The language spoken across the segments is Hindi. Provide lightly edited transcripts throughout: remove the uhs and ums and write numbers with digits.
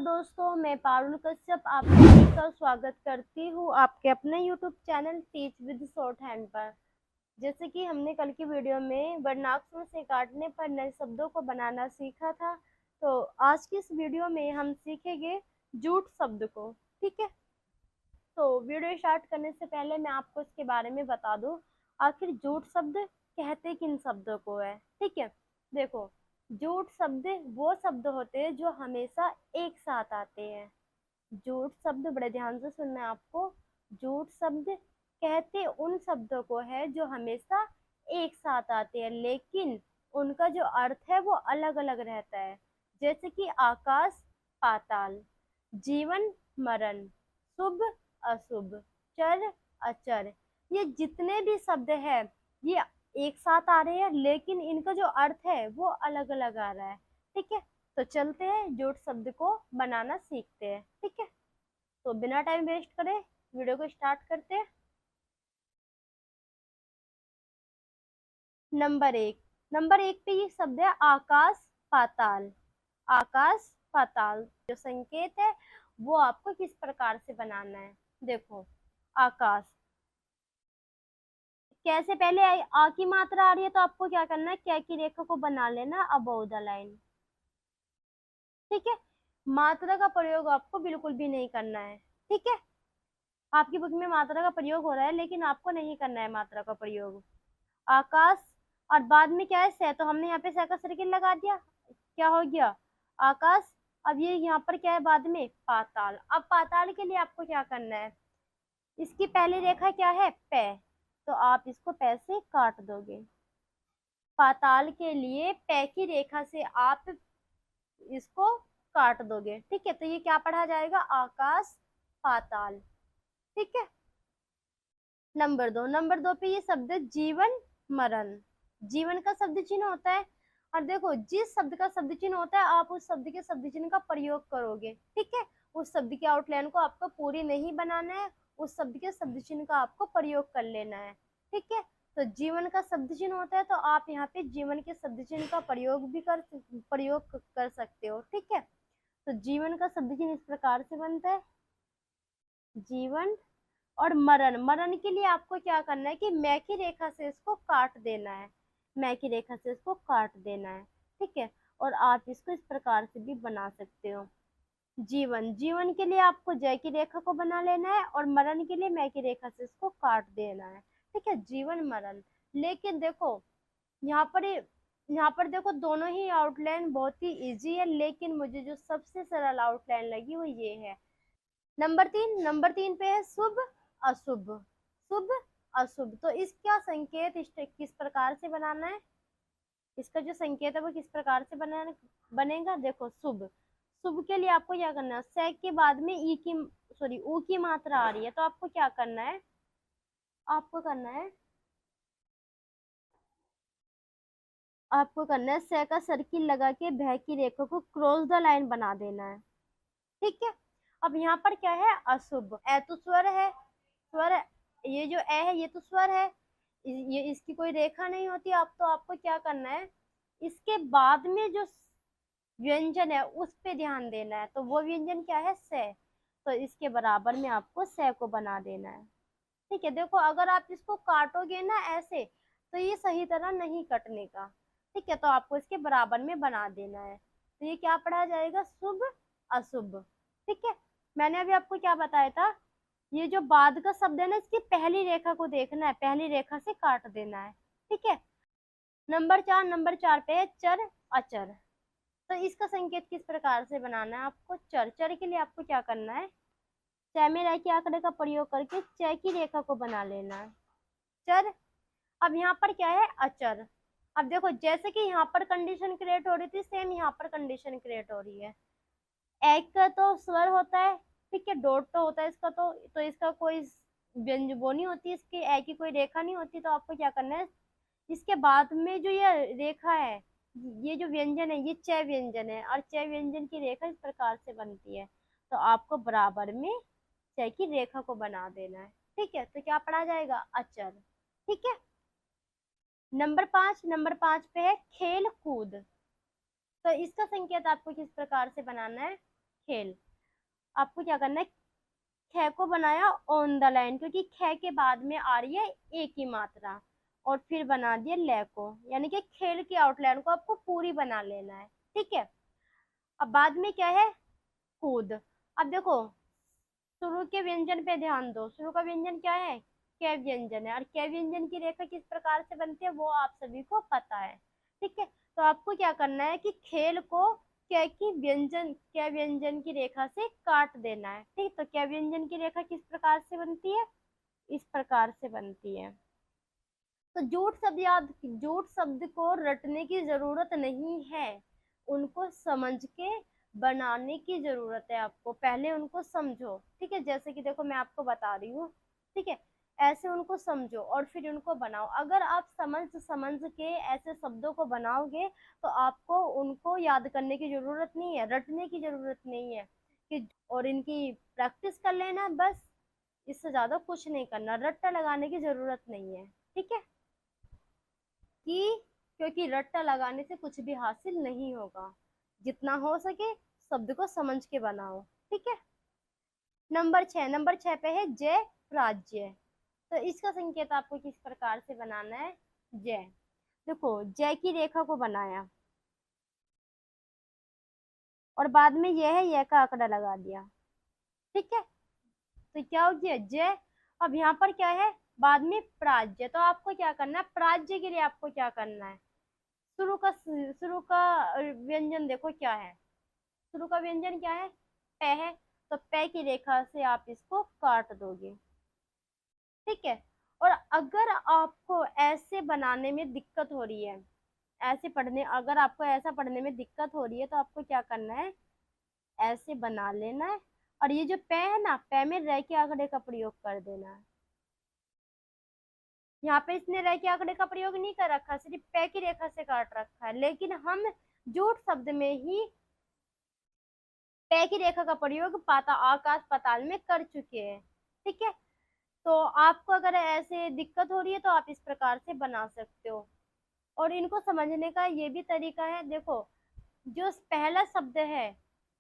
दोस्तों, मैं पारुल कश्यप आप सभी का स्वागत करती हूँ आपके अपने YouTube channel teach with short hand पर। जैसे कि हमने कल की वीडियो में वर्णाक्षरों से काटने पर नए शब्दों को बनाना सीखा था, तो आज की इस वीडियो में हम सीखेंगे जूट शब्द को। ठीक है, तो वीडियो स्टार्ट करने से पहले मैं आपको इसके बारे में बता दूं, आखिर जूट शब्द कहते किन शब्दों को है। ठीक है, देखो, जूट शब्द वो शब्द होते हैं जो हमेशा एक साथ आते हैं। जूट शब्द, बड़े ध्यान से सुनना है आपको, जूट शब्द कहते उन शब्दों को है जो हमेशा एक साथ आते हैं, लेकिन उनका जो अर्थ है वो अलग अलग रहता है। जैसे कि आकाश पाताल, जीवन मरण, शुभ अशुभ, चर अचर, ये जितने भी शब्द है ये एक साथ आ रहे हैं, लेकिन इनका जो अर्थ है वो अलग अलग आ रहा है। ठीक है, तो चलते हैं जूट शब्द को बनाना सीखते हैं। ठीक है, तो बिना टाइम वेस्ट करे वीडियो को स्टार्ट करते हैं। नंबर एक पे ये शब्द है आकाश पाताल। आकाश पाताल जो संकेत है वो आपको किस प्रकार से बनाना है। देखो, आकाश कैसे, पहले आ की मात्रा आ रही है तो आपको क्या करना है, क्या की रेखा को बना लेना अबोव द लाइन। ठीक है, मात्रा का प्रयोग आपको बिल्कुल भी नहीं करना है। ठीक है, आपकी बुक में मात्रा का प्रयोग हो रहा है लेकिन आपको नहीं करना है मात्रा का प्रयोग। आकाश, और बाद में क्या है, से, तो हमने यहाँ पे से का सर्किल लगा दिया, क्या हो गया आकाश। अब ये यहाँ पर क्या है बाद में पाताल। अब पाताल के लिए आपको क्या करना है, इसकी पहली रेखा क्या है पै, तो आप इसको पै से काट दोगे। पाताल के लिए पै की रेखा से आप इसको काट दोगे। ठीक है, तो ये क्या पढ़ा जाएगा, आकाश पाताल। ठीक है, नंबर दो पे ये शब्द जीवन मरण। जीवन का शब्द चिन्ह होता है, और देखो जिस शब्द का शब्द चिन्ह होता है आप उस शब्द के शब्द चिन्ह का प्रयोग करोगे। ठीक है, उस शब्द की आउटलाइन को आपको पूरी नहीं बनाना है, उस शब्द के शब्द चिन्ह का आपको प्रयोग कर लेना है। ठीक है, तो जीवन का शब्द चिन्ह होता है तो आप यहाँ पे जीवन के शब्द चिन्ह का प्रयोग कर सकते हो। ठीक है, तो जीवन का शब्द चिन्ह इस प्रकार से बनता है, जीवन। और मरण, मरण के लिए आपको क्या करना है कि मैं की रेखा से इसको काट देना है, मैं की रेखा से इसको काट देना है। ठीक है, और आप इसको इस प्रकार से भी बना सकते हो। जीवन, जीवन के लिए आपको जय की रेखा को बना लेना है, और मरण के लिए मैं की रेखा से इसको काट देना है। ठीक है, जीवन मरण। लेकिन देखो यहाँ पर देखो दोनों ही आउटलाइन बहुत ही इजी है, लेकिन मुझे जो सबसे सरल आउटलाइन लगी वो ये है। नंबर तीन पे है शुभ अशुभ। शुभ अशुभ, तो इसका संकेत किस प्रकार से बनाना है, इसका जो संकेत है वो किस प्रकार से बनेगा। देखो, शुभ, शुभ के लिए आपको क्या करना है, से के बाद में ऊ की मात्रा आ रही है तो आपको क्या करना है, से का सर्किल लगा के भय की रेखा को क्रॉस द लाइन बना देना है। ठीक है, अब यहाँ पर क्या है अशुभ, ए तो स्वर है, स्वर, ये जो ए है ये तो स्वर है, ये इसकी कोई रेखा नहीं होती। अब तो आपको क्या करना है, इसके बाद में जो व्यंजन है उस पे ध्यान देना है, तो वो व्यंजन क्या है से, तो इसके बराबर में आपको से को बना देना है। ठीक है, देखो अगर आप इसको काटोगे ना ऐसे तो ये सही तरह नहीं कटने का। ठीक है, तो आपको इसके बराबर में बना देना है, तो ये क्या पढ़ा जाएगा, शुभ अशुभ। ठीक है, मैंने अभी आपको क्या बताया था, ये जो बाद का शब्द है ना इसकी पहली रेखा को देखना है, पहली रेखा से काट देना है। ठीक है, नंबर चार पे है चर अचर। तो इसका संकेत किस प्रकार से बनाना है आपको, चर, चर के लिए आपको क्या करना है, चय में रह के आंकड़े का प्रयोग करके चय की रेखा को बना लेना है, चर। अब यहाँ पर क्या है अचर। अब देखो जैसे कि यहाँ पर कंडीशन क्रिएट हो रही थी, सेम यहाँ पर कंडीशन क्रिएट हो रही है। एक का तो स्वर होता है, ठीक है, डॉट तो होता है इसका, तो इसका कोई व्यंजन वो नहीं होती, इसकी ए की कोई रेखा नहीं होती, तो आपको क्या करना है, इसके बाद में जो ये रेखा है, ये जो व्यंजन है ये चय व्यंजन है, और चय व्यंजन की रेखा इस प्रकार से बनती है, तो आपको बराबर में चय की रेखा को बना देना है। ठीक है, तो क्या पढ़ा जाएगा अचर। ठीक है, नंबर पांच पे है खेल कूद। तो इसका संकेत आपको किस प्रकार से बनाना है, खेल। आपको क्या करना है, ख को बनाया ऑन द लाइन, क्योंकि ख के बाद में आ रही है एक ही मात्रा, और फिर बना दिया ले को, यानी कि खेल की आउटलाइन को आपको पूरी बना लेना है। ठीक है, अब बाद में क्या है, कूद। अब देखो शुरू के व्यंजन पे ध्यान दो, शुरू का व्यंजन क्या है, क व्यंजन है, और क व्यंजन की रेखा किस प्रकार से बनती है वो आप सभी को पता है। ठीक है, तो आपको क्या करना है कि खेल को क व्यंजन की रेखा से काट देना है। ठीक, तो क व्यंजन की रेखा किस प्रकार से बनती है, इस प्रकार से बनती है। तो जूट शब्द को रटने की जरूरत नहीं है, उनको समझ के बनाने की जरूरत है आपको, पहले उनको समझो। ठीक है, जैसे कि देखो मैं आपको बता रही हूँ। ठीक है, ऐसे उनको समझो और फिर उनको बनाओ। अगर आप समझ समझ के ऐसे शब्दों को बनाओगे तो आपको उनको याद करने की जरूरत नहीं है, रटने की जरूरत नहीं है कि, और इनकी प्रैक्टिस कर लेना बस, इससे ज्यादा कुछ नहीं करना, रट्टा लगाने की जरूरत नहीं है। ठीक है, कि क्योंकि रट्टा लगाने से कुछ भी हासिल नहीं होगा, जितना हो सके शब्द को समझ के बनाओ। ठीक है, नंबर 6 पे है जय प्राज्य। तो इसका संकेत आपको किस प्रकार से बनाना है, जय। देखो जय की रेखा को बनाया और बाद में यह है, यह का आंकड़ा लगा दिया। ठीक है, तो क्या हो गया जय। अब यहाँ पर क्या है, बाद में प्राज्य, तो आपको क्या करना है, प्राज्य के लिए आपको क्या करना है, शुरू का व्यंजन देखो क्या है, शुरू का व्यंजन क्या है, प है, तो प की रेखा से आप इसको काट दोगे। ठीक है, और अगर आपको ऐसे बनाने में दिक्कत हो रही है, अगर आपको ऐसा पढ़ने में दिक्कत हो रही है तो आपको क्या करना है, ऐसे बना लेना है, और ये जो पे है ना, पे में रह के आंकड़े का प्रयोग कर देना है। यहाँ पे इसने रह के आंकड़े का प्रयोग नहीं कर रखा, सिर्फ पे की रेखा से काट रखा है, लेकिन हम जूट शब्द में ही पे की रेखा का प्रयोग आकाश पाताल में कर चुके हैं। ठीक है, तो आपको अगर ऐसे दिक्कत हो रही है तो आप इस प्रकार से बना सकते हो। और इनको समझने का ये भी तरीका है, देखो जो पहला शब्द है,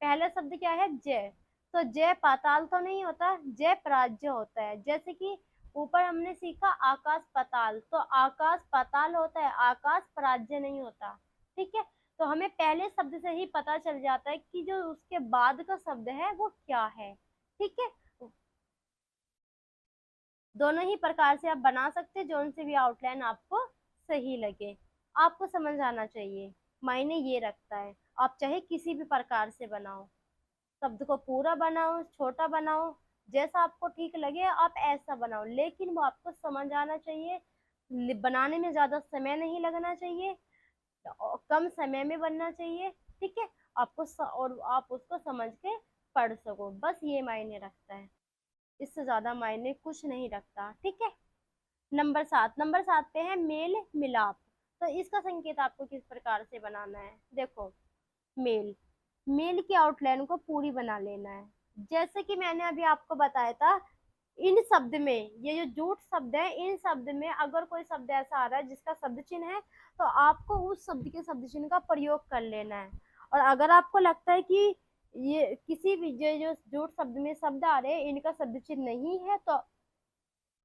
पहला शब्द क्या है, जय, तो जय पाताल तो नहीं होता, जय प्राज्य होता है। जैसे कि ऊपर हमने सीखा आकाश पाताल, तो आकाश पाताल होता है, आकाश प्राज्य नहीं होता। ठीक है, तो हमें पहले शब्द से ही पता चल जाता है कि जो उसके बाद का शब्द है वो क्या है। ठीक है, दोनों ही प्रकार से आप बना सकते हैं, जो से भी आउटलाइन आपको सही लगे, आपको समझ आना चाहिए, मायने ये रखता है। आप चाहे किसी भी प्रकार से बनाओ, शब्द को पूरा बनाओ, छोटा बनाओ, जैसा आपको ठीक लगे आप ऐसा बनाओ, लेकिन वो आपको समझ आना चाहिए, बनाने में ज्यादा समय नहीं लगना चाहिए, कम समय में बनना चाहिए। ठीक है, और आप उसको समझ के पढ़ सको, बस ये मायने रखता है, इससे ज्यादा मायने कुछ नहीं रखता। ठीक है, नंबर 7 पे है मेल मिलाप। तो इसका संकेत आपको किस प्रकार से बनाना है, देखो मेल, मेल की आउटलाइन को पूरी बना लेना है। जैसे कि मैंने अभी आपको बताया था, इन शब्द में, ये जो जूट शब्द है, इन शब्द में अगर कोई शब्द ऐसा आ रहा है जिसका शब्द चिन्ह है, तो आपको उस शब्द के शब्द चिन्ह का प्रयोग कर लेना है। और अगर आपको लगता है कि ये किसी भी जो जूट शब्द में शब्द आ रहे हैं इनका शब्द चिन्ह नहीं है, तो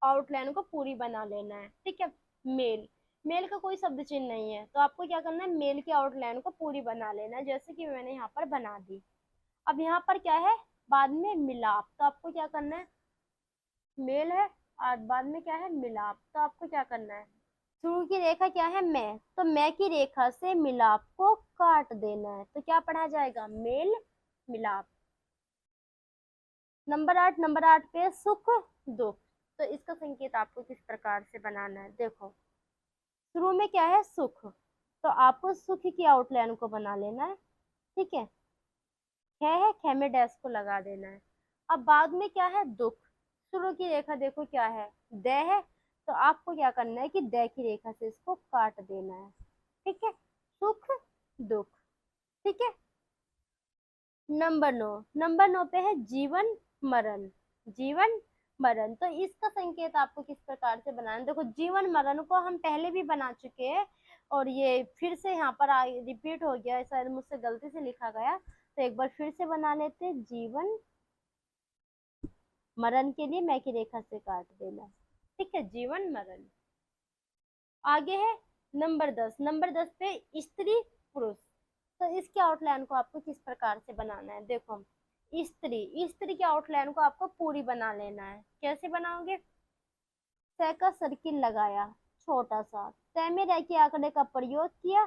आउटलाइन को पूरी बना लेना है। ठीक है, मेल, मेल का कोई शब्द चिन्ह नहीं है, तो आपको क्या करना है, मेल की आउटलाइन को पूरी बना लेना है, जैसे कि मैंने यहाँ पर बना दी। अब यहाँ पर क्या है, बाद में मिलाप, तो आपको क्या करना है, मेल है और बाद में क्या है, मिलाप, तो आपको क्या करना है, शुरू की रेखा क्या है, मैं, तो मैं की रेखा से मिलाप को काट देना है, तो क्या पढ़ा जाएगा, मेल मिलाप। नंबर 8 पे सुख दुख। तो इसका संकेत आपको किस प्रकार से बनाना है, देखो शुरू में क्या है, सुख, तो आपको सुख की आउटलाइन को बना लेना है। ठीक है, ख में डैश को लगा देना है। अब बाद में क्या है, दुख, शुरू की रेखा देखो क्या है, द है, तो आपको क्या करना है कि द की रेखा से इसको काट देना है। ठीक है, सुख दुख। ठीक है, नंबर 9 पे है जीवन मरण, जीवन मरण। तो इसका संकेत आपको किस प्रकार से बनाना है, देखो जीवन मरण को हम पहले भी बना चुके हैं, और ये फिर से यहाँ पर रिपीट हो गया, शायद मुझसे गलती से लिखा गया, तो एक बार फिर से बना लेते हैं, जीवन मरण के लिए मैं की रेखा से काट देना। ठीक है, जीवन मरण। आगे है नंबर 10। नंबर 10 पे स्त्री पुरुष। तो इसके आउटलाइन को आपको किस प्रकार से बनाना है, देखो स्त्री, स्त्री के आउटलाइन को आपको पूरी बना लेना है। कैसे बनाओगे, तय का सर्किल लगाया छोटा सा, तय में रह के आंकड़े का प्रयोग किया,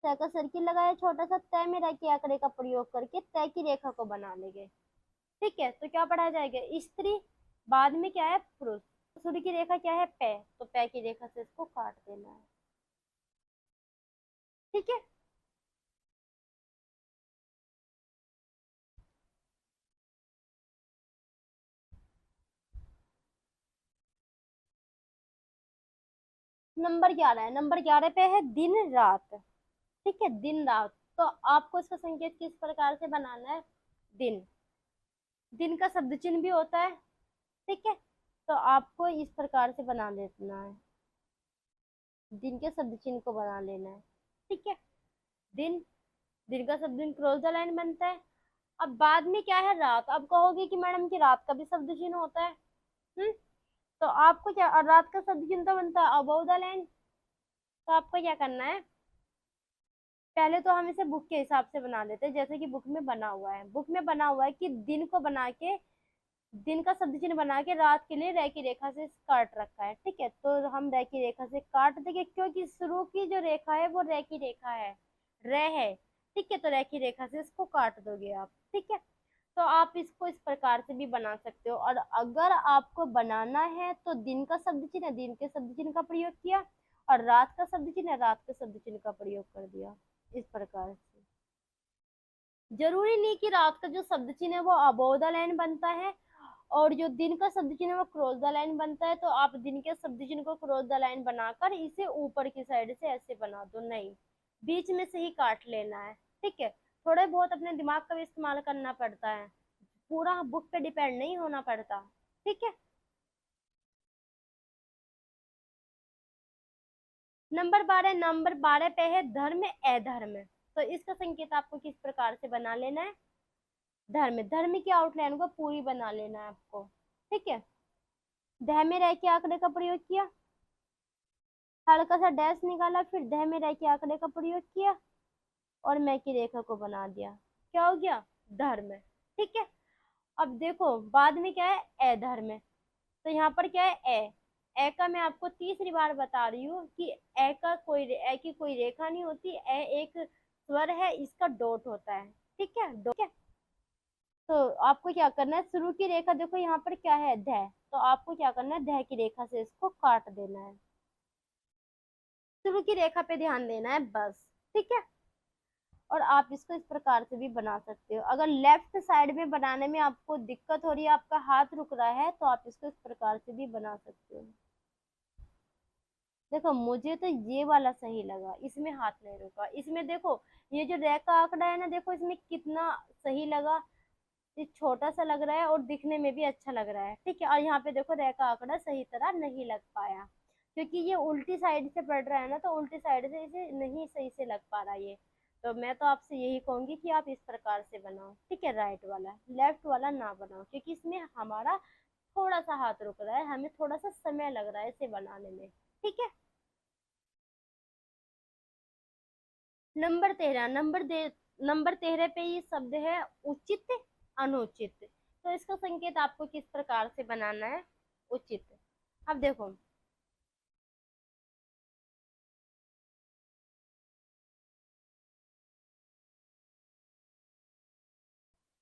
तय का सर्किल लगाया छोटा सा, तय में रह के आंकड़े का प्रयोग करके तय की रेखा को बना लेंगे। ठीक है, तो क्या पढ़ा जाएगा, स्त्री, बाद में क्या है पुरुष, सूर्य की रेखा क्या है पै, तो पै की रेखा से इसको काट देना है। ठीक है, नंबर 11 है, नंबर 11 पे है दिन रात। ठीक है, दिन रात। तो आपको इसका संकेत किस प्रकार से बनाना है, दिन, दिन का शब्द चिन्ह भी होता है। ठीक है, तो आपको इस प्रकार से बना लेना है, दिन के शब्द चिन्ह को बना लेना है। ठीक है, दिन, दिन का शब्द चिन्ह क्रॉस द लाइन बनता है। अब बाद में क्या है रात, अब कहोगे कि मैडम की रात का भी शब्द चिन्ह होता है। हम्म, तो आपको क्या, और रात का शब्द चिन्ह तो बनता है अबव द लाइन। तो आपको क्या करना है, पहले तो हम इसे बुक के हिसाब से बना लेते हैं, जैसे कि बुक में बना हुआ है, बुक में बना हुआ है कि दिन को बना के, दिन का शब्द चिन्ह बना के रात के लिए रेखा की रेखा से काट रखा है। ठीक है, तो हम रेखा की रेखा से काट देंगे, क्योंकि शुरू की जो रेखा है वो रेखा की रेखा है, रे है। ठीक है, तो रेखा की रेखा से इसको काट दोगे आप। ठीक है, तो आप इसको इस प्रकार से भी बना सकते हो। और अगर आपको बनाना है तो दिन का शब्द चिन्ह, दिन के शब्द चिन्ह का प्रयोग किया, और रात का शब्द चिन्ह, रात के शब्द चिन्ह का प्रयोग कर दिया, इस प्रकार से। जरूरी नहीं कि रात का जो शब्द चिन्ह है वो अबोव द लाइन बनता है, और जो दिन का शब्द चिन्ह है वो क्रॉस द लाइन बनता है। तो आप दिन के शब्द चिन्ह को क्रॉस द लाइन बनाकर इसे ऊपर की साइड से ऐसे बना दो, नहीं, बीच में से ही काट लेना है। ठीक है, थोड़ा बहुत अपने दिमाग का भी इस्तेमाल करना पड़ता है, पूरा बुक पे डिपेंड नहीं होना पड़ता। ठीक है, नंबर 12 पे है धर्म अधर्म। तो इसका संकेत आपको किस प्रकार से बना लेना है, धर्म, धर्म की आउटलाइन को पूरी बना लेना है आपको। ठीक है, दह में रह के आंकड़े का प्रयोग किया, हल्का सा डैश निकाला, फिर दह में रह के आंकड़े का प्रयोग किया, और मैं की रेखा को बना दिया, क्या हो गया, धर्म। ठीक है, अब देखो बाद में क्या है अधर्म। तो यहाँ पर क्या है ए का मैं आपको तीसरी बार बता रही हूँ कि ए का कोई, ए की कोई रेखा नहीं होती, ए एक स्वर है, इसका डॉट होता है। ठीक है, डॉट है। तो आपको क्या करना है, शुरू की रेखा देखो यहाँ पर क्या है धै, तो आपको क्या करना है धै की रेखा से इसको काट देना है, शुरू की रेखा पे ध्यान देना है बस। ठीक है, और आप इसको इस प्रकार से भी बना सकते हो। अगर लेफ्ट साइड में बनाने में आपको दिक्कत हो रही है, आपका हाथ रुक रहा है, तो आप इसको इस प्रकार से भी बना सकते हो। देखो मुझे तो ये वाला सही लगा, इसमें हाथ नहीं रुका, इसमें देखो ये जो रेखा आंकड़ा है ना, देखो इसमें कितना सही लगा, ये छोटा सा लग रहा है और दिखने में भी अच्छा लग रहा है। ठीक है, और यहाँ पे देखो रेखा आंकड़ा सही तरह नहीं लग पाया, क्योंकि ये उल्टी साइड से पड़ रहा है ना, तो उल्टी साइड से इसे नहीं सही से लग पा रहा ये। तो मैं तो आपसे यही कहूंगी कि आप इस प्रकार से बनाओ। ठीक है, राइट वाला, लेफ्ट वाला ना बनाओ, क्योंकि इसमें हमारा थोड़ा सा हाथ रुक रहा है, हमें थोड़ा सा समय लग रहा है इसे बनाने में। ठीक है, नंबर 13 पे ये शब्द है उचित अनुचित। तो इसका संकेत आपको किस प्रकार से बनाना है, उचित। अब देखो,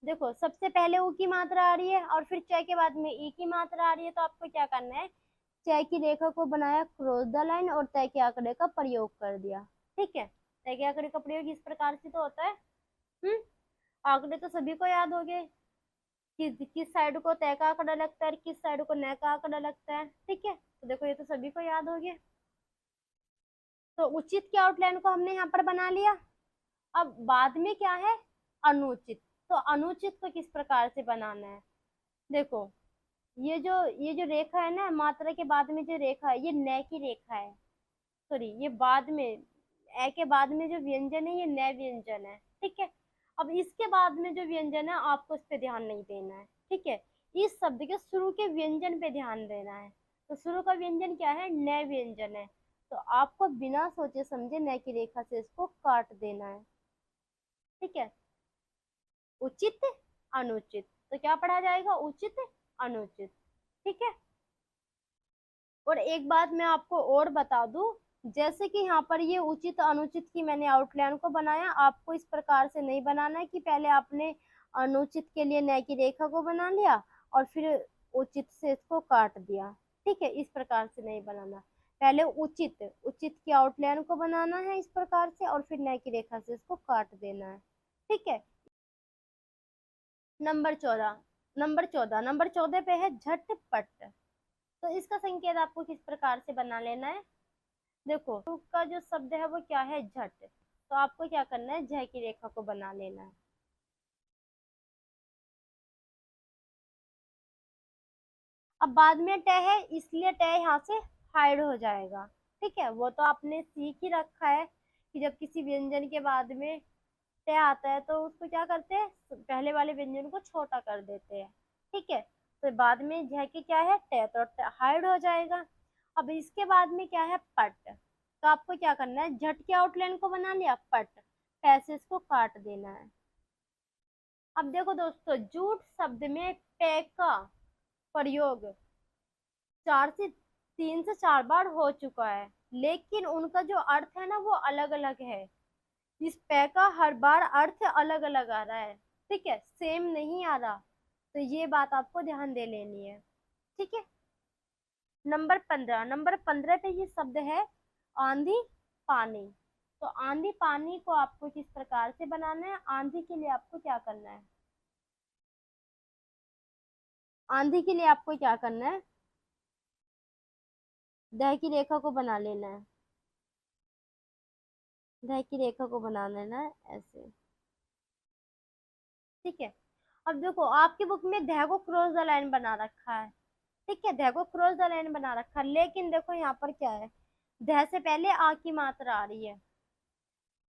देखो सबसे पहले ऊ की मात्रा आ रही है, और फिर च के बाद में ई की मात्रा आ रही है। तो आपको क्या करना है, च की रेखा को बनाया क्रॉस द लाइन, और तय के आंकड़े का प्रयोग कर दिया। ठीक है, तय के आंकड़े का प्रयोग इस प्रकार से तो होता है। हम्म, आंकड़े तो सभी को याद हो गए, किस साइड को तय का आंकड़ा लगता है और किस साइड को नय का आंकड़ा लगता है। ठीक है, तो देखो ये तो सभी को याद हो गया। तो उचित की आउटलाइन को हमने यहाँ पर बना लिया। अब बाद में क्या है, अनुचित। तो अनुचित को किस प्रकार से बनाना है, देखो ये जो रेखा है ना, मात्रा के बाद में जो रेखा है ये नय की रेखा है, सॉरी ये बाद में ए के बाद में जो व्यंजन है ये नय व्यंजन है। ठीक है, अब इसके बाद में जो व्यंजन है आपको इस पे ध्यान नहीं देना है, ठीक है। इस शब्द के शुरू के व्यंजन पे ध्यान देना है। तो शुरू का व्यंजन क्या है, न व्यंजन है। तो आपको बिना सोचे समझे न की रेखा से इसको काट देना है, ठीक है। उचित अनुचित, तो क्या पढ़ा जाएगा, उचित अनुचित, ठीक है। और एक बात मैं आपको और बता दूं, जैसे कि यहाँ पर ये उचित अनुचित की मैंने आउटलाइन को बनाया, आपको इस प्रकार से नहीं बनाना है कि पहले आपने अनुचित के लिए न की रेखा को बना लिया और फिर उचित से इसको काट दिया, ठीक है। इस प्रकार से नहीं बनाना, पहले उचित उचित की आउटलाइन को बनाना है इस प्रकार से और फिर न की रेखा से इसको काट देना है, ठीक है। नंबर 14 पे है झटपट। तो इसका संकेत आपको किस प्रकार से बना लेना है, देखो का जो शब्द है वो क्या है, झट। तो आपको क्या करना है, झ की रेखा को बना लेना है। अब बाद में ट है इसलिए ट यहाँ से हाइड हो जाएगा, ठीक है। वो तो आपने सीख ही रखा है कि जब किसी व्यंजन के बाद में ट आता है तो उसको क्या करते हैं, पहले वाले व्यंजन को छोटा कर देते हैं, ठीक है। तो बाद में झ की क्या है, ट, तो हाइड हो जाएगा। अब इसके बाद में क्या है, पट। तो आपको क्या करना है, झट की आउटलाइन को बना लिया, पट पैसेज को काट देना है। अब देखो दोस्तों, जूट शब्द में पे का प्रयोग 3 से 4 बार हो चुका है, लेकिन उनका जो अर्थ है ना वो अलग अलग है। इस पे का हर बार अर्थ अलग अलग आ रहा है, ठीक है, सेम नहीं आ रहा। तो ये बात आपको ध्यान दे लेनी है, ठीक है। नंबर 15 पे ये शब्द है आंधी पानी। तो आंधी पानी को आपको किस प्रकार से बनाना है, आंधी के लिए आपको क्या करना है, आंधी के लिए आपको क्या करना है, दह की रेखा को बना लेना है, दह की रेखा को बना लेना है ऐसे, ठीक है। अब देखो आपकी बुक में दह को क्रॉस द लाइन बना रखा है, ठीक है, दह को क्रॉस द लाइन बना रखा है, लेकिन देखो यहाँ पर क्या है, दह से पहले आ की मात्रा आ रही है,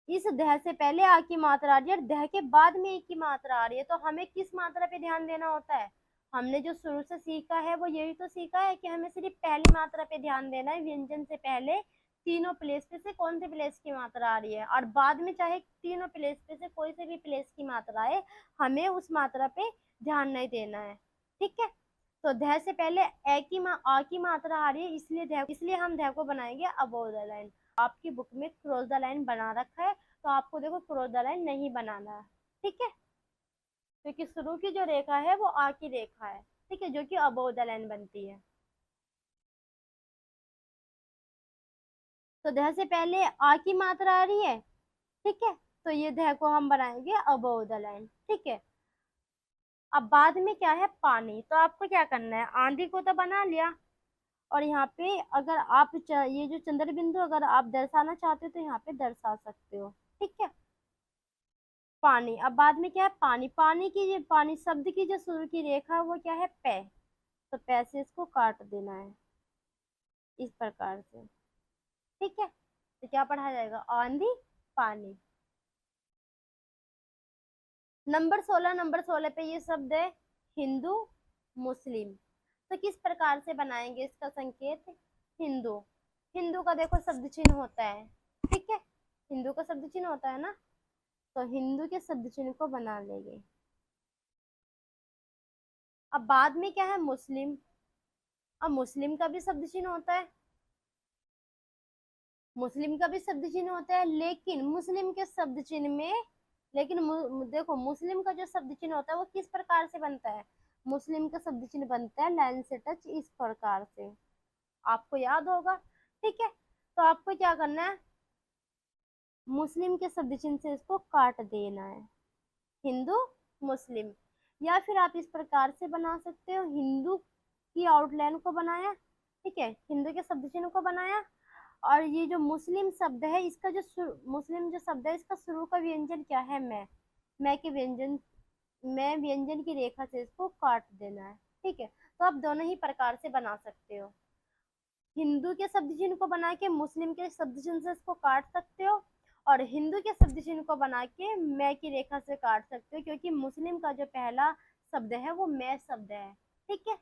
इस दह से पहले आ की मात्रा आ रही है और दह के बाद में एक की मात्रा आ रही है। तो हमें किस मात्रा पे ध्यान देना होता है, हमने जो शुरू से सीखा है वो यही तो सीखा है कि हमें सिर्फ पहली मात्रा पे ध्यान देना है, व्यंजन से पहले तीनों प्लेस पे से कौन से प्लेस की मात्रा आ रही है, और बाद में चाहे तीनों प्लेस पे से कोई से भी प्लेस की मात्रा आए, हमें उस मात्रा पे ध्यान नहीं देना है, ठीक है। तो ध से पहले आ की मात्रा आ रही है, इसलिए हम ध को बनाएंगे अबोव द लाइन। आपकी बुक में क्रॉस द लाइन बना रखा है, तो आपको देखो क्रॉस द लाइन नहीं बनाना है, ठीक है, क्योंकि शुरू की जो रेखा है वो आ की रेखा है, ठीक है, जो कि अबोव द लाइन बनती है। तो ध से पहले आ की मात्रा आ रही है, ठीक है, तो ये ध को हम बनाएंगे अबोव द लाइन, ठीक है। अब बाद में क्या है, पानी। तो आपको क्या करना है, आंधी को तो बना लिया, और यहाँ पे अगर आप ये जो चंद्र बिंदु अगर आप दर्शाना चाहते हो तो यहाँ पे दर्शा सकते हो, ठीक है। पानी, अब बाद में क्या है, पानी। पानी शब्द की जो शुरू की रेखा है वो क्या है, पे। तो पे से इसको काट देना है इस प्रकार से, ठीक है। तो क्या पढ़ा जाएगा, आंधी पानी। नंबर 16 पे ये शब्द है हिंदू मुस्लिम। तो किस प्रकार से बनाएंगे इसका संकेत, हिंदू। हिंदू का देखो शब्द चिन्ह होता है, ठीक है, हिंदू का शब्द चिन्ह होता है ना, तो हिंदू के शब्द चिन्ह को बना लेंगे। अब बाद में क्या है, मुस्लिम। अब मुस्लिम का भी शब्द चिन्ह होता है, मुस्लिम का भी शब्द चिन्ह होता है, लेकिन मुस्लिम के शब्द चिन्ह में, लेकिन देखो मुस्लिम का जो शब्द चिन्ह होता है वो किस प्रकार से बनता है, मुस्लिम का शब्द चिन्ह बनता है लाइन से टच इस प्रकार से, आपको याद होगा, ठीक है। तो आपको क्या करना है, मुस्लिम के शब्द चिन्ह से इसको काट देना है, हिंदू मुस्लिम। या फिर आप इस प्रकार से बना सकते हो, हिंदू की आउटलाइन को बनाया, ठीक है, हिंदू के शब्द चिन्ह को बनाया, और ये जो मुस्लिम शब्द है इसका जो मुस्लिम जो शब्द है इसका शुरू का व्यंजन क्या है, मैं के व्यंजन, मैं व्यंजन की रेखा से इसको काट देना है, ठीक है। तो आप दोनों ही प्रकार से बना सकते हो, हिंदू के शब्द चिन्ह को बना के मुस्लिम के शब्द चिन्ह से इसको काट सकते हो, और हिंदू के शब्द चिन्ह को बना के मैं की रेखा से काट सकते हो, क्योंकि मुस्लिम का जो पहला शब्द है वो मैं शब्द है। ठीक है।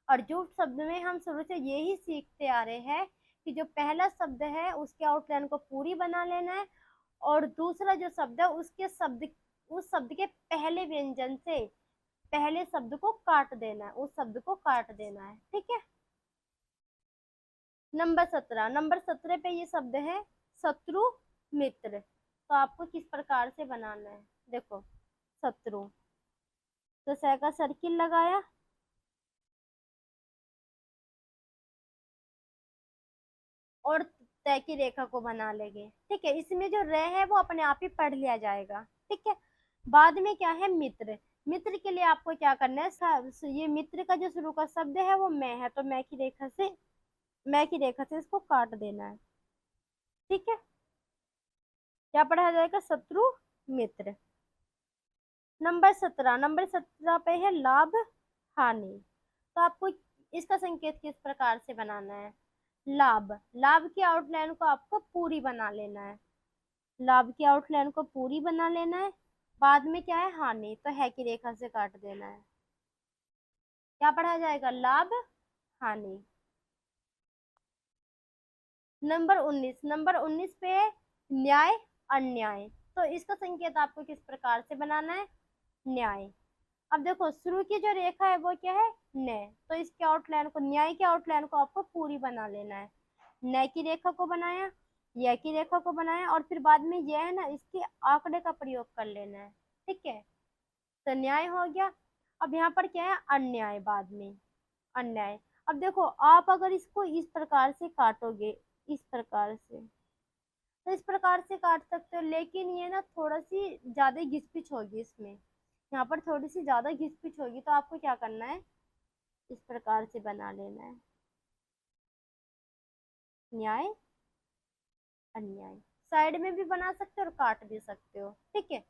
और जो शब्द में हम शुरू से यही सीखते आ रहे हैं कि जो पहला शब्द है उसके आउटलाइन को पूरी बना लेना है, और दूसरा जो शब्द है उसके शब्द उस शब्द के पहले व्यंजन से पहले शब्द को काट देना है, उस शब्द को काट देना है। ठीक है। नंबर 17 पे ये शब्द है शत्रु मित्र। तो आपको किस प्रकार से बनाना है, देखो शत्रु, तो सह का सर्किल लगाया, और तय की रेखा को बना लेंगे। ठीक है। इसमें जो रे है वो अपने आप ही पढ़ लिया जाएगा। ठीक है। बाद में क्या है मित्र। मित्र के लिए आपको क्या करना है, ये मित्र का जो शुरू का शब्द है वो मैं है, तो मैं की रेखा से इसको काट देना है। ठीक है। क्या पढ़ा जाएगा, शत्रु मित्र। नंबर 17 पे है लाभ हानि। तो आपको इसका संकेत किस प्रकार से बनाना है, लाभ, लाभ की आउटलाइन को आपको पूरी बना लेना है, लाभ की आउटलाइन को पूरी बना लेना है। बाद में क्या है हानि, तो है की रेखा से काट देना है। क्या पढ़ा जाएगा, लाभ हानि। नंबर 19 पे है न्याय अन्याय। तो इसका संकेत आपको किस प्रकार से बनाना है, न्याय। अब देखो शुरू की जो रेखा है वो क्या है, न्याय, तो इसके आउटलाइन को, न्याय के आउटलाइन को आपको पूरी बना लेना है। न्याय की रेखा को बनाया, यह की रेखा को बनाया, और फिर बाद में यह है ना, इसके आंकड़े का प्रयोग कर लेना है। ठीक है। तो न्याय हो गया। अब यहाँ पर क्या है, अन्याय, बाद में अन्याय। अब देखो आप अगर इसको इस प्रकार से काटोगे, इस प्रकार से, तो इस प्रकार से काट सकते हो, लेकिन ये ना थोड़ा सी ज्यादा घिसपिच होगी इसमें, यहाँ पर थोड़ी सी ज्यादा घिसपिच होगी, तो आपको क्या करना है, इस प्रकार से बना लेना है, न्याय अन्याय। साइड में भी बना सकते हो और काट भी सकते हो। ठीक है।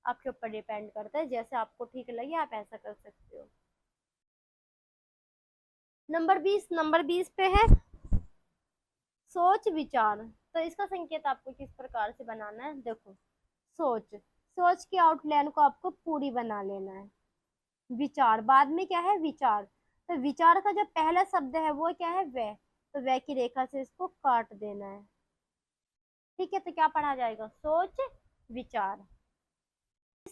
आपके ऊपर डिपेंड करता है, जैसे आपको ठीक लगे आप ऐसा कर सकते हो। नंबर 20 पे है सोच विचार। तो इसका संकेत आपको किस प्रकार से बनाना है, देखो सोच, सोच की आउटलाइन को आपको पूरी बना लेना है। विचार, बाद में क्या है विचार, तो विचार का जो पहला शब्द है वो क्या है वह, तो वह की रेखा से इसको काट देना है। ठीक है। तो क्या पढ़ा जाएगा, सोच विचार।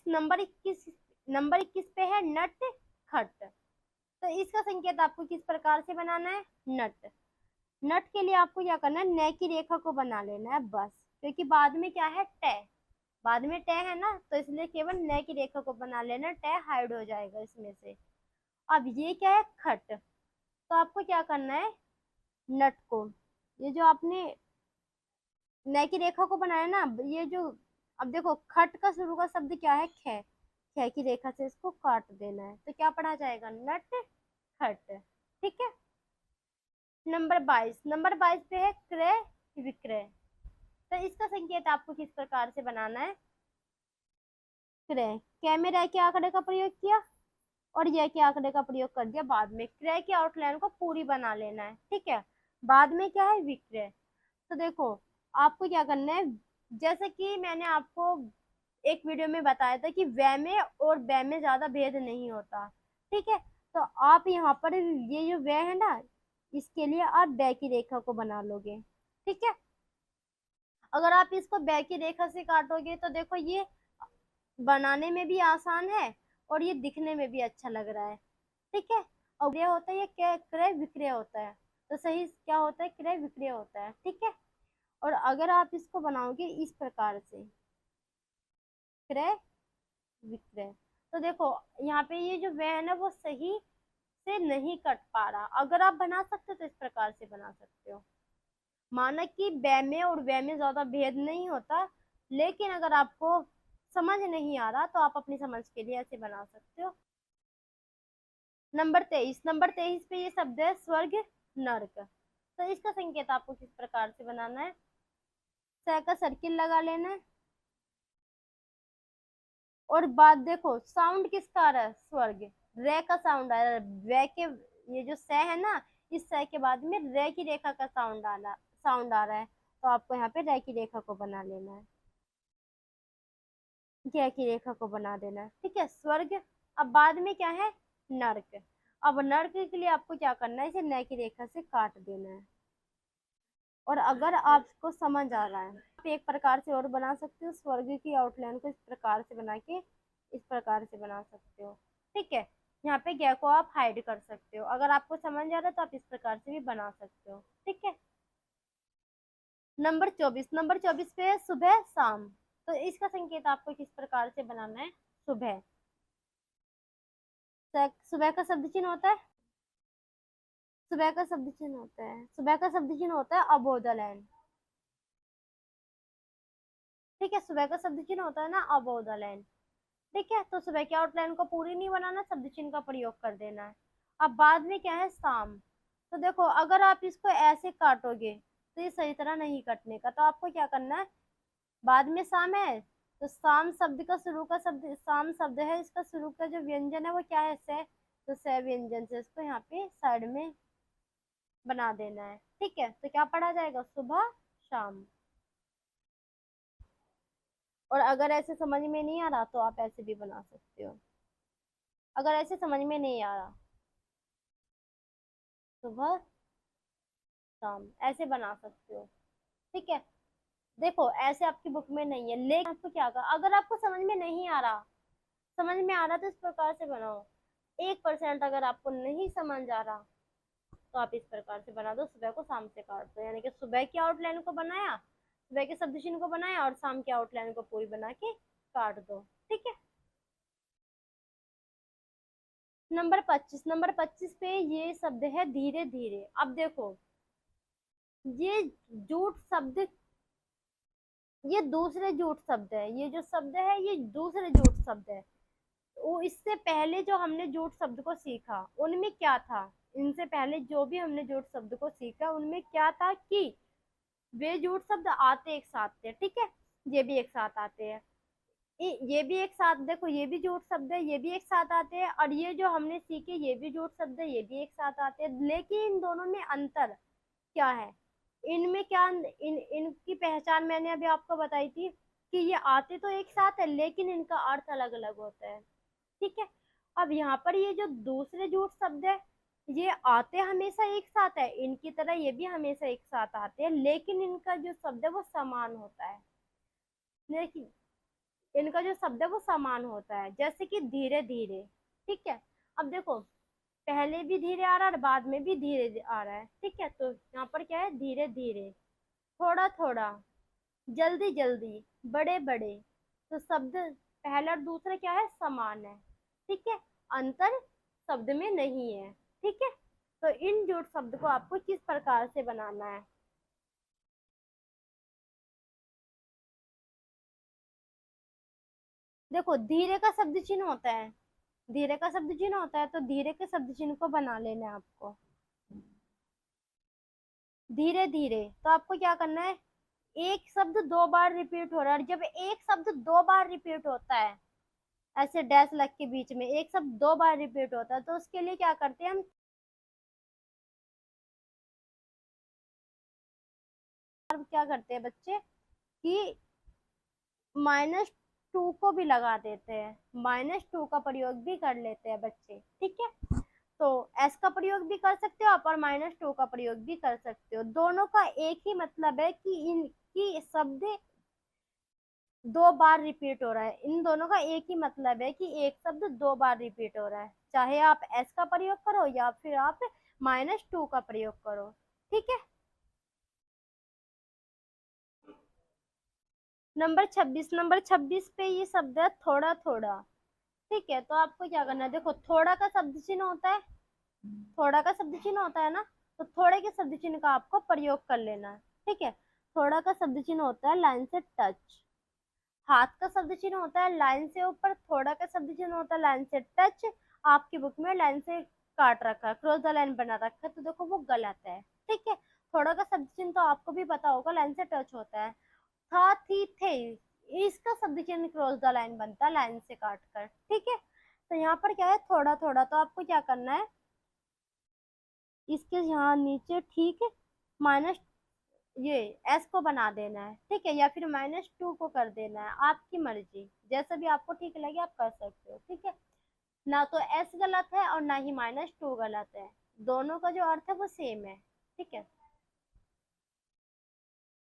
नंबर 21 पे है नट खट। तो इसका संकेत आपको किस प्रकार से बनाना है, नट, नट के लिए आपको क्या करना है, न की रेखा को बना लेना है बस, क्योंकि बाद में क्या है टे, बाद में टे है ना, तो इसलिए केवल न की रेखा को बना लेना, टे हाइड हो जाएगा इसमें से। अब ये क्या है खट, तो आपको क्या करना है, नट को, ये जो आपने न की रेखा को बनाया ना, ये जो, अब देखो खट का शुरू का शब्द क्या है, ख, ख की रेखा से इसको काट देना है, तो क्या पढ़ा जाएगा, नट खट। ठीक है। नंबर 22 पे है क्रय विक्रय। तो इसका संकेत आपको किस प्रकार से बनाना है, क्रय, कै में रह के आंकड़े का प्रयोग किया और यह के आंकड़े का प्रयोग कर दिया, बाद में क्रय की आउटलाइन को पूरी बना लेना है। ठीक है। बाद में क्या है विक्रय। तो देखो आपको क्या करना है, जैसे कि मैंने आपको एक वीडियो में बताया था कि वह में और बै में ज्यादा भेद नहीं होता। ठीक है। तो आप यहाँ पर ये जो वह है ना, इसके लिए आप बै की रेखा को बना लोगे। ठीक है। अगर आप इसको बै की रेखा से काटोगे तो देखो ये बनाने में भी आसान है और ये दिखने में भी अच्छा लग रहा है। ठीक है। और ये होता है, ये क्रय विक्रय होता है, तो सही क्या होता है, क्रय विक्रय होता है। ठीक है। और अगर आप इसको बनाओगे इस प्रकार से, क्रय विक्रय, तो देखो यहाँ पे ये जो वह है ना वो सही से नहीं कट पा रहा। अगर आप बना सकते हो तो इस प्रकार से बना सकते हो, माना कि बै में और वै में ज्यादा भेद नहीं होता, लेकिन अगर आपको समझ नहीं आ रहा तो आप अपनी समझ के लिए ऐसे बना सकते हो। नंबर 23 पे ये शब्द है स्वर्ग नरक। तो इसका संकेत आपको किस प्रकार से बनाना है, सह का सर्किल लगा लेना है, और बात देखो साउंड किसका आ रहा है, स्वर्ग, रे का साउंड आ रहा है, वे के, ये जो सह है ना, इस सह के बाद में रे की रेखा का साउंड आ रहा है, तो आपको यहाँ पे रे की रेखा को बना लेना है। ज्ञ की रेखा को बना देना है। ठीक है, स्वर्ग। अब बाद में क्या है, नर्क। अब नर्क के लिए आपको क्या करना है, इसे न की रेखा से काट देना है। और अगर आपको समझ आ रहा है, आप एक प्रकार से और बना सकते हो, स्वर्ग की आउटलाइन को इस प्रकार से बना के इस प्रकार से बना सकते हो। ठीक है, यहाँ पे ज्ञ को आप हाइड कर सकते हो। अगर आपको समझ आ रहा है तो आप इस प्रकार से भी बना सकते हो। ठीक है, नंबर 24, नंबर 24 पे है सुबह शाम। तो इसका संकेत आपको किस प्रकार से बनाना है, सुबह। सुबह का शब्द चिन्ह होता है, सुबह का शब्द चिन्ह होता है, सुबह का शब्द चिन्ह होता है अबोध लाइन। ठीक है, सुबह का शब्द चिन्ह होता है ना अबोध लाइन। ठीक है, तो सुबह की आउटलाइन को पूरी नहीं बनाना, शब्द चिन्ह का प्रयोग कर देना है। अब बाद में क्या है, शाम। तो देखो, अगर आप इसको ऐसे काटोगे तो ये सही तरह नहीं कटने का, तो आपको क्या करना है, बाद में शाम है तो शाम शब्द का शुरू का शब्द, शाम शब्द है, इसका शुरू का जो व्यंजन है वो क्या है, से। तो से व्यंजन से इसको यहाँ पे साइड में बना देना है। ठीक है, तो क्या पढ़ा जाएगा, सुबह शाम। और अगर ऐसे समझ में नहीं आ रहा तो आप ऐसे भी बना सकते हो। अगर ऐसे समझ में नहीं आ रहा, सुबह शाम ऐसे बना सकते हो। ठीक है, देखो ऐसे आपकी बुक में नहीं है, लेकिन आपको क्या कर, अगर आपको समझ में नहीं आ रहा, समझ में आ रहा तो इस प्रकार से बनाओ। 1% अगर आपको नहीं समझ आ रहा तो आप इस प्रकार से बना दो, सुबह को शाम से काट दो, यानी कि सुबह की आउटलाइन को बनाया, सुबह के शब्द चिन्ह को बनाया और शाम की आउटलाइन को पूरी बना के काट दो। ठीक है, नंबर 25, नंबर 25 पे ये शब्द है धीरे धीरे। अब देखो, ये जूट शब्द, ये दूसरे जूट शब्द है, ये जो शब्द है ये दूसरे जूट शब्द है। वो इससे पहले जो हमने जूट शब्द को सीखा उनमें क्या था, इनसे पहले जो भी हमने जूट शब्द को सीखा उनमें क्या था कि वे जूट शब्द आते एक साथ थे। ठीक है, ये भी एक साथ आते हैं, ये भी एक साथ, देखो ये भी जूट शब्द है, ये भी एक साथ आते हैं, और ये जो हमने सीखे ये भी जूट शब्द है, ये भी एक साथ आते हैं। लेकिन इन दोनों में अंतर क्या है, इनमें क्या, इनकी पहचान मैंने अभी आपको बताई थी कि ये आते तो एक साथ है लेकिन इनका अर्थ अलग अलग होता है। ठीक है, अब यहाँ पर ये जो दूसरे जूट शब्द है ये आते हमेशा एक साथ है, इनकी तरह ये भी हमेशा एक साथ आते हैं, लेकिन इनका जो शब्द है वो समान होता है। लेकिन इनका जो शब्द है वो समान होता है, जैसे कि धीरे धीरे। ठीक है, अब देखो पहले भी धीरे आ रहा है और बाद में भी धीरे आ रहा है। ठीक है, तो यहाँ पर क्या है, धीरे धीरे, थोड़ा थोड़ा, जल्दी जल्दी, बड़े बड़े। तो शब्द पहला और दूसरा क्या है, समान है। ठीक है, अंतर शब्द में नहीं है। ठीक है, तो इन जुड़ शब्द को आपको किस प्रकार से बनाना है, देखो धीरे का शब्द चिन्ह होता है, धीरे का शब्द चिन्ह होता है, तो धीरे के शब्द चिन्ह को बना लेना है आपको। धीरे धीरे, तो आपको क्या करना है, एक शब्द 2 बार रिपीट हो रहा है, और जब एक शब्द 2 बार रिपीट होता है, ऐसे डैश लग के बीच में एक शब्द 2 बार रिपीट होता है, तो उसके लिए क्या करते हैं हम, क्या करते हैं बच्चे कि -2 को भी लगा देते हैं, -2 का प्रयोग भी कर लेते हैं बच्चे। ठीक है, तो एस का प्रयोग भी कर सकते हो आप और -2 का प्रयोग भी कर सकते हो, दोनों का एक ही मतलब है कि इनकी शब्द 2 बार रिपीट हो रहा है, इन दोनों का एक ही मतलब है कि एक शब्द 2 बार रिपीट हो रहा है, चाहे आप एस का प्रयोग करो या फिर आप -2 का प्रयोग करो। ठीक है, नंबर 26, नंबर 26 पे ये शब्द है थोड़ा थोड़ा। ठीक है, तो आपको क्या करना है, देखो थोड़ा का शब्द चिन्ह होता है, थोड़ा का शब्द चिन्ह होता है ना, तो थोड़े के शब्द चिन्ह का आपको प्रयोग कर लेना है। ठीक है, थोड़ा का शब्द चिन्ह होता है लाइन से टच, हाथ का शब्द चिन्ह होता है लाइन से ऊपर, थोड़ा का शब्द चिन्ह होता है लाइन से टच। आपकी बुक में लाइन से काट रखा है, क्रॉस द लाइन बना रखा है, तो देखो वो गलत है। ठीक है, थोड़ा का शब्द चिन्ह तो आपको भी पता होगा, लाइन से टच होता है। था थी थे, इसका शब्द चिन्ह क्रॉस द लाइन बनता है लाइन से काट कर। ठीक है, तो यहाँ पर क्या है, थोड़ा थोड़ा, तो आपको क्या करना है, इसके यहाँ नीचे ठीक है, माइनस ये एस को बना देना है, ठीक है, या फिर -2 को कर देना है, आपकी मर्जी, जैसा भी आपको ठीक लगे आप कर सकते हो, ठीक है। ना तो एस गलत है और ना ही -2 गलत है, दोनों का जो अर्थ है वो सेम है, ठीक है।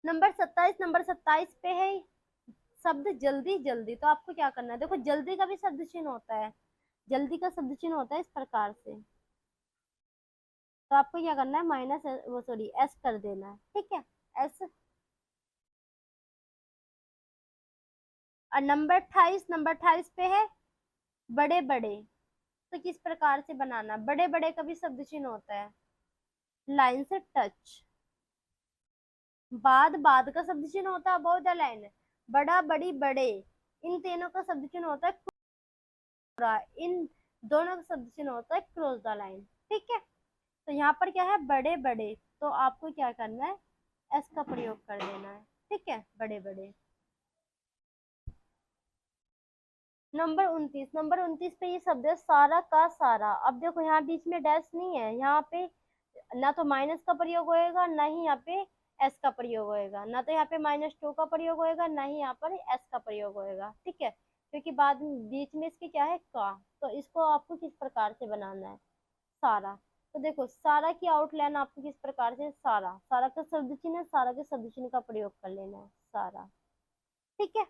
नंबर 27 पे है शब्द जल्दी जल्दी। तो आपको क्या करना है, देखो जल्दी का भी शब्द चिन्ह होता है, जल्दी का शब्द चिन्ह होता है इस प्रकार से। तो आपको क्या करना है, माइनस वो सॉरी एस कर देना है, ठीक है, एस। और नंबर 28 पे है बड़े बड़े। तो किस प्रकार से बनाना, बड़े बड़े का भी शब्द चिन्ह होता है लाइन से टच। बाद का शब्द चिन्ह होता है अबाउट द लाइन। बड़ा बड़ी बड़े, इन तीनों का शब्द चिन्ह होता है पूरा, इन दोनों का शब्द चिन्ह होता है क्रॉस द लाइन, ठीक है। तो यहाँ पर क्या है बड़े बड़े, तो आपको क्या करना है, एस का प्रयोग कर देना है, ठीक है, बड़े बड़े। नंबर 29 पे ये शब्द है सारा का सारा। अब देखो यहाँ बीच में डैश नहीं है, यहाँ पे ना तो माइनस का प्रयोग होएगा, ना ही यहाँ पे एस का प्रयोग होएगा, ना तो यहाँ पे -2 का प्रयोग होएगा, ना ही यहाँ पर एस का प्रयोग होएगा, ठीक है, क्योंकि बाद में बीच में इसके क्या है का। तो इसको आपको किस प्रकार से बनाना है, सारा। तो देखो सारा की आउटलाइन आपको किस प्रकार से, सारा, सारा का शब्द चिन्ह है, सारा के शब्द चिन्ह का प्रयोग कर लेना है, सारा, ठीक है।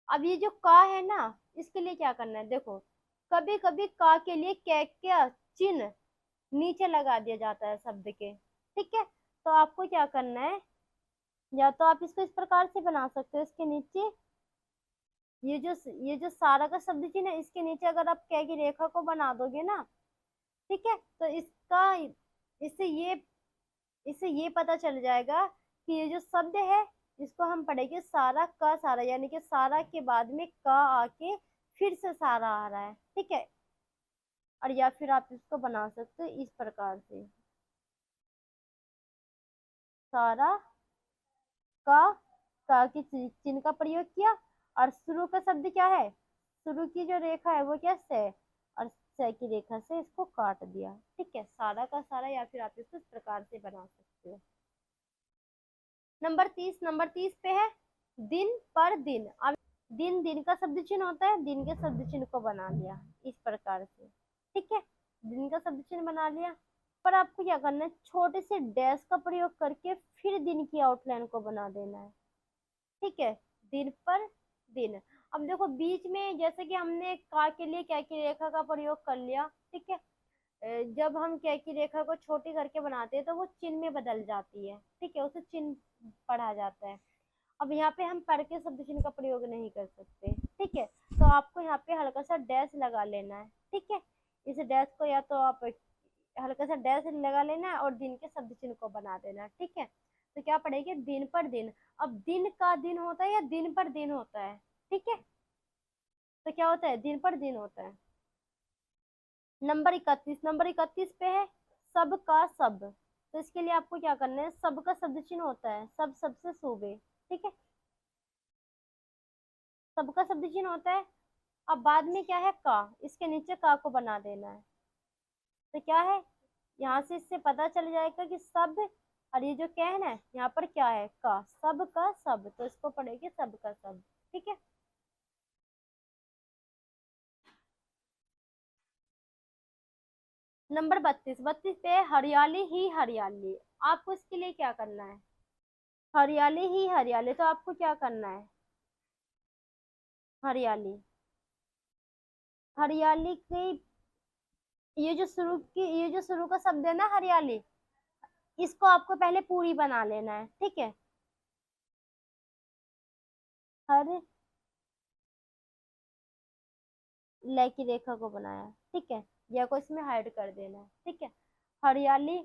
अब ये जो का है ना, इसके लिए क्या करना है, देखो कभी कभी का के लिए क्या चिन्ह नीचे लगा दिया जाता है शब्द के, ठीक है। तो आपको क्या करना है, या तो आप इसको इस प्रकार से बना सकते हो, इसके नीचे ये जो सारा का शब्द चिन्ह है, इसके नीचे अगर आप क्या की रेखा को बना दोगे ना, ठीक है, तो इससे ये इससे ये पता चल जाएगा कि ये जो शब्द है जिसको हम पढ़ेंगे सारा का सारा, यानी कि सारा के बाद में का आके फिर से सारा आ रहा है, ठीक है। और या फिर आप इसको बना सकते हो इस प्रकार से, सारा का की चिन्ह का प्रयोग किया, और शुरू का शब्द क्या है, शुरू की जो रेखा है वो क्या से, और से की रेखा से इसको काट दिया, ठीक है, सारा का सारा, या फिर आप इसको इस प्रकार से बना सकते हो। नंबर 30 पे है दिन पर दिन। अब दिन दिन का शब्द चिन्ह होता है, दिन के शब्द चिन्ह को बना लिया इस प्रकार से, ठीक है, दिन का शब्द चिन्ह बना लिया। पर आपको क्या करना है, छोटे से डैश का प्रयोग करके फिर दिन की आउटलाइन को बना देना है, ठीक है, दिन पर दिन। अब देखो बीच में जैसे कि हमने का के लिए क्या की रेखा का प्रयोग कर लिया, ठीक है, जब हम क्या की रेखा को छोटी करके बनाते हैं तो वो चिन्ह में बदल जाती है, ठीक है, उसे चिन्ह पढ़ा जाता है। अब यहाँ पे हम पर के शब्द चिन्ह का प्रयोग नहीं कर सकते, ठीक है, तो आपको यहाँ पे हल्का सा डैश लगा लेना है, ठीक है। इस डैश को या तो आप हल्का सा डैश लगा लेना है और दिन के शब्द चिन्ह को बना देना है, ठीक है। तो क्या पड़ेगी, दिन पर दिन। अब दिन का दिन होता है या दिन पर दिन होता है, ठीक है, तो क्या होता है, दिन पर दिन होता है। नंबर 31 पे है सब का सब। तो इसके लिए आपको क्या करना है, सब का शब्द चिन्ह होता है सब, सबसे सूबे, ठीक है, सबका शब्द चिन्ह होता है। अब बाद में क्या है का, इसके नीचे का को बना देना है। तो क्या है, यहाँ से इससे पता चल जाएगा कि सब, और ये जो क्या है ना यहाँ पर क्या है का, सब का सब, तो इसको पढ़ेंगे सब का सब, ठीक है। नंबर 32 पे है हरियाली ही हरियाली। आपको इसके लिए क्या करना है, हरियाली ही हरियाली, तो आपको क्या करना है, हरियाली, हरियाली की ये जो शुरू का शब्द है ना हरियाली, इसको आपको पहले पूरी बना लेना है, ठीक है, हर लय की रेखा को बनाया, ठीक है, या को इसमें हाइड कर देना है, ठीक है, हरियाली।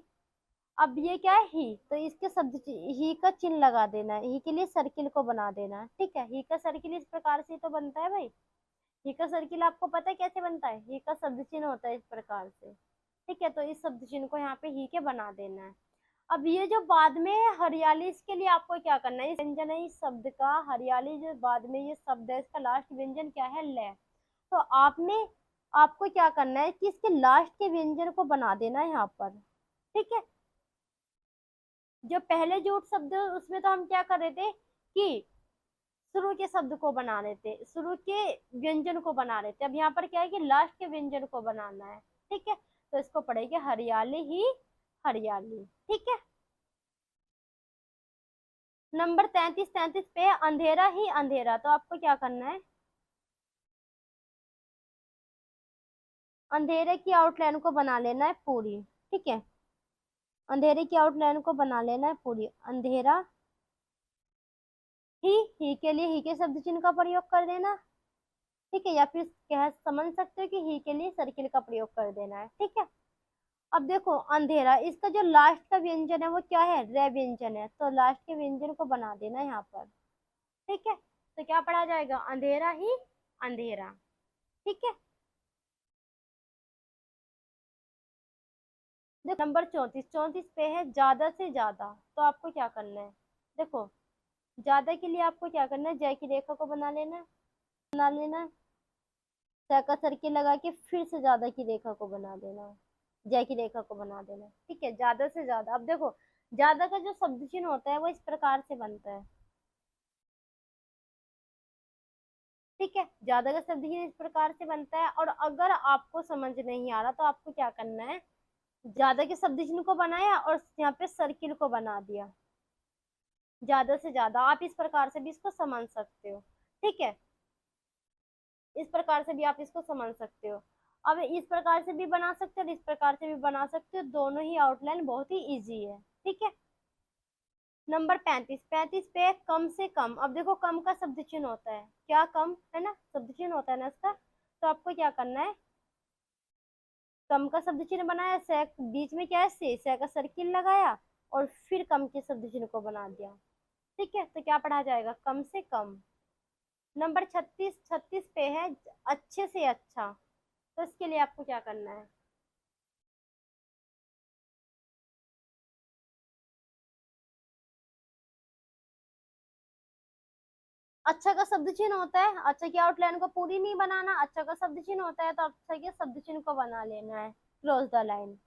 अब ये क्या है ही, तो इसके शब्द ही का चिन्ह लगा देना है, ही के लिए सर्किल को बना देना है, ठीक है, ही का सर्किल इस प्रकार से तो बनता है भाई, ही का सर्किल आपको पता है कैसे बनता है, ही का शब्द चिन्ह होता है इस प्रकार से, ठीक है, तो इस शब्द चिन्ह को यहाँ पे ही के बना देना है। अब ये जो बाद में है हरियाली, इसके लिए आपको क्या करना है, इस व्यंजन है इस शब्द का, हरियाली जो बाद में ये शब्द है इसका लास्ट व्यंजन क्या है, ले। तो आपको क्या करना है कि इसके लास्ट के व्यंजन को बना देना है यहाँ पर, ठीक है, जो पहले जुट शब्द उसमें तो हम क्या कर रहे थे कि शुरू के शब्द को बना रहे थे, शुरू के व्यंजन को बना रहे थे। अब यहाँ पर क्या है कि लास्ट के व्यंजन को बनाना है। ठीक है, तो इसको पढ़ेंगे हरियाली ही हरियाली। ठीक है, नंबर 33 पे है अंधेरा ही अंधेरा। तो आपको क्या करना है, अंधेरे की आउटलाइन को बना लेना है पूरी। ठीक है, अंधेरे की आउटलाइन को बना लेना है पूरी। अंधेरा ही के लिए ही के शब्द चिन्ह का प्रयोग कर देना। ठीक है, या फिर कह समझ सकते हो कि ही के लिए सर्किल का प्रयोग कर देना है। ठीक है, अब देखो अंधेरा, इसका जो लास्ट का व्यंजन है वो क्या है, रे व्यंजन है, तो लास्ट के व्यंजन को बना देना यहाँ पर। ठीक है, तो क्या पढ़ा जाएगा, अंधेरा ही अंधेरा। ठीक है, देखो नंबर 34 पे है ज्यादा से ज्यादा। तो आपको क्या करना है, देखो ज्यादा के लिए आपको क्या करना है, जय की रेखा को बना लेना है, बना लेना है, सै का सर्किल लगा के फिर से ज्यादा की रेखा को बना देना, जय की रेखा को बना देना। ठीक है, ज्यादा से ज्यादा। अब देखो ज्यादा का जो शब्द चिन्ह होता है वो इस प्रकार से बनता है। ठीक है, ज्यादा का शब्द चिन्ह इस प्रकार से बनता है। और अगर आपको समझ नहीं आ रहा तो आपको क्या करना है, ज्यादा के शब्द चिन्ह को बनाया और यहाँ पे सर्किल को बना दिया, ज्यादा से ज्यादा। आप इस प्रकार से भी इसको समझ सकते हो। ठीक है, इस प्रकार से भी आप इसको समझ सकते हो। अब इस प्रकार से भी बना सकते हो और इस प्रकार से भी बना सकते हो, दोनों ही आउटलाइन बहुत ही इजी है। ठीक है, नंबर 35 पे है कम से कम। अब देखो कम का शब्द चिन्ह होता है क्या, कम है ना, शब्द चिन्ह होता है ना इसका। तो आपको क्या करना है, कम का शब्द चिन्ह बनाया, से बीच में क्या है, से का सर्किल लगाया और फिर कम के शब्द चिन्ह को बना दिया। ठीक है, तो क्या पढ़ा जाएगा, कम से कम। नंबर 36 पे है अच्छे से अच्छा। तो इसके लिए आपको क्या करना है, अच्छा का शब्द चिन्ह होता है, अच्छा की आउटलाइन को पूरी नहीं बनाना, अच्छा का शब्द चिन्ह होता है तो अच्छा के शब्द चिन्ह को बना लेना है, क्रॉस द लाइन,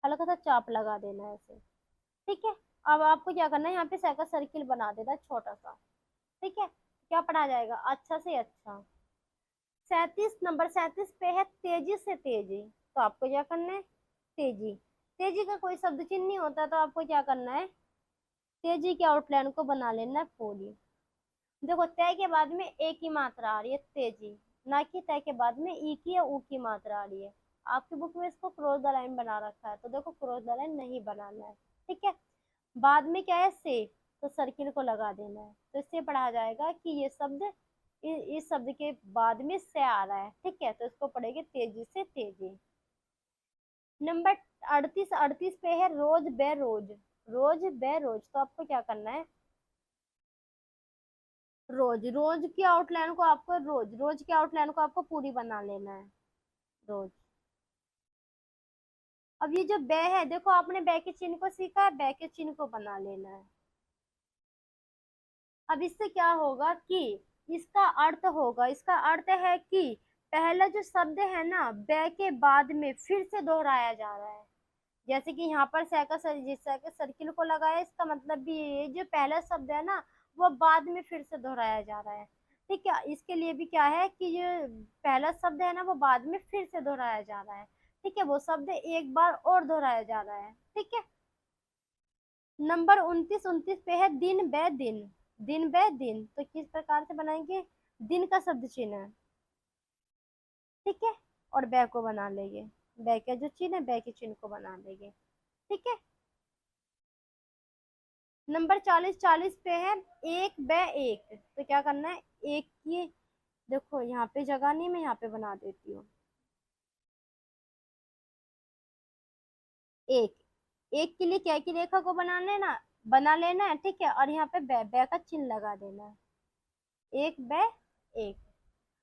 हल्का सा चाप लगा देना है ऐसे। ठीक है, अब आपको क्या करना है, यहाँ पे का सर्किल बना देना है छोटा सा। ठीक है, क्या पढ़ा जाएगा, अच्छा से अच्छा। 37 पे है तेजी से तेजी। तो आपको क्या करना है, तेजी, तेजी का कोई शब्द चिन्ह नहीं होता तो आपको क्या करना है, तेजी की आउटलाइन को बना लेना है पूरी। देखो तय के बाद में ए की मात्रा आ रही है तेजी, ना कि तय के बाद में ई की या ऊ की मात्रा आ रही है। आपकी बुक में इसको क्रॉस द लाइन बना रखा है, तो देखो क्रॉस द लाइन नहीं बनाना है। ठीक है, बाद में क्या है से, तो सर्किल को लगा देना है। तो इससे पढ़ा जाएगा कि ये शब्द इस शब्द के बाद में से आ रहा है। ठीक है, तो इसको पढ़ेंगे तेजी से तेजी। नंबर 38 पे है रोज बे रोज। रोज बे रोज, तो आपको क्या करना है, रोज, रोज की आउटलाइन को आपको रोज की आउटलाइन को आपको पूरी बना लेना है, रोज। अब ये जो बे है, देखो आपने बे के चिन्ह को सीखा है, बे के चिन्ह को बना लेना है। अब इससे क्या होगा कि इसका अर्थ होगा, इसका अर्थ है कि पहला जो शब्द है ना बे के बाद में फिर से दोहराया जा रहा है। जैसे कि यहाँ पर जिस के सर्किल को लगाया, इसका मतलब भी ये जो पहला शब्द है ना वो बाद में फिर से दोहराया जा रहा है। ठीक है, इसके लिए भी क्या है कि जो पहला शब्द है ना वो बाद में फिर से दोहराया जा रहा है। ठीक है, वो शब्द एक बार और दोहराया जा रहा है। ठीक है, नंबर 29 पे है दिन बे दिन। दिन बे दिन, तो किस प्रकार से बनाएंगे, दिन का शब्द चिन्ह है। ठीक है, और बै को बना लेंगे, बै का जो चिन्ह है बै के चिन्ह को बना लेंगे। ठीक है, नंबर 40 पे है एक बे एक। तो क्या करना है, एक की, देखो यहाँ पे जगह नहीं, मैं यहाँ पे बना देती हूँ, एक, एक के लिए क्या की रेखा को बनाना है ना, बना लेना है। ठीक है, और यहाँ पे बे बे का चिन्ह लगा देना है, एक बे एक।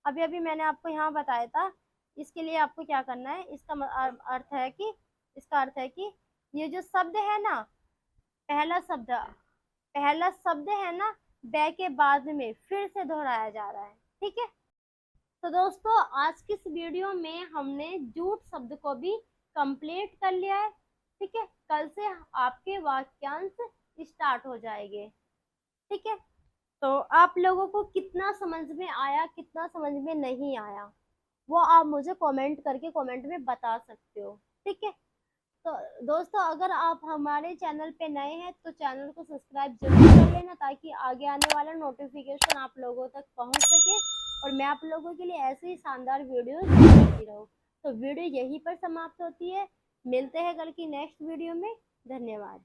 अभी अभी मैंने आपको यहाँ बताया था। इसके लिए आपको क्या करना है, इसका अर्थ है कि, इसका अर्थ है कि ये जो शब्द है ना, पहला शब्द, पहला शब्द है ना बे के बाद में फिर से दोहराया जा रहा है। ठीक है, तो दोस्तों आज की इस वीडियो में हमने जूट शब्द को भी कंप्लीट कर लिया है। ठीक है, कल से आपके वाक्यांश स्टार्ट हो जाएंगे। ठीक है, तो आप लोगों को कितना समझ में आया, कितना समझ में नहीं आया, वो आप मुझे कमेंट करके कमेंट में बता सकते हो। ठीक है, तो दोस्तों अगर आप हमारे चैनल पे नए हैं तो चैनल को सब्सक्राइब जरूर कर लेना, ताकि आगे आने वाला नोटिफिकेशन आप लोगों तक पहुंच सके और मैं आप लोगों के लिए ऐसे ही शानदार वीडियोस बनाती रहूं। तो वीडियो यहीं पर समाप्त होती है, मिलते हैं कल की नेक्स्ट वीडियो में। धन्यवाद।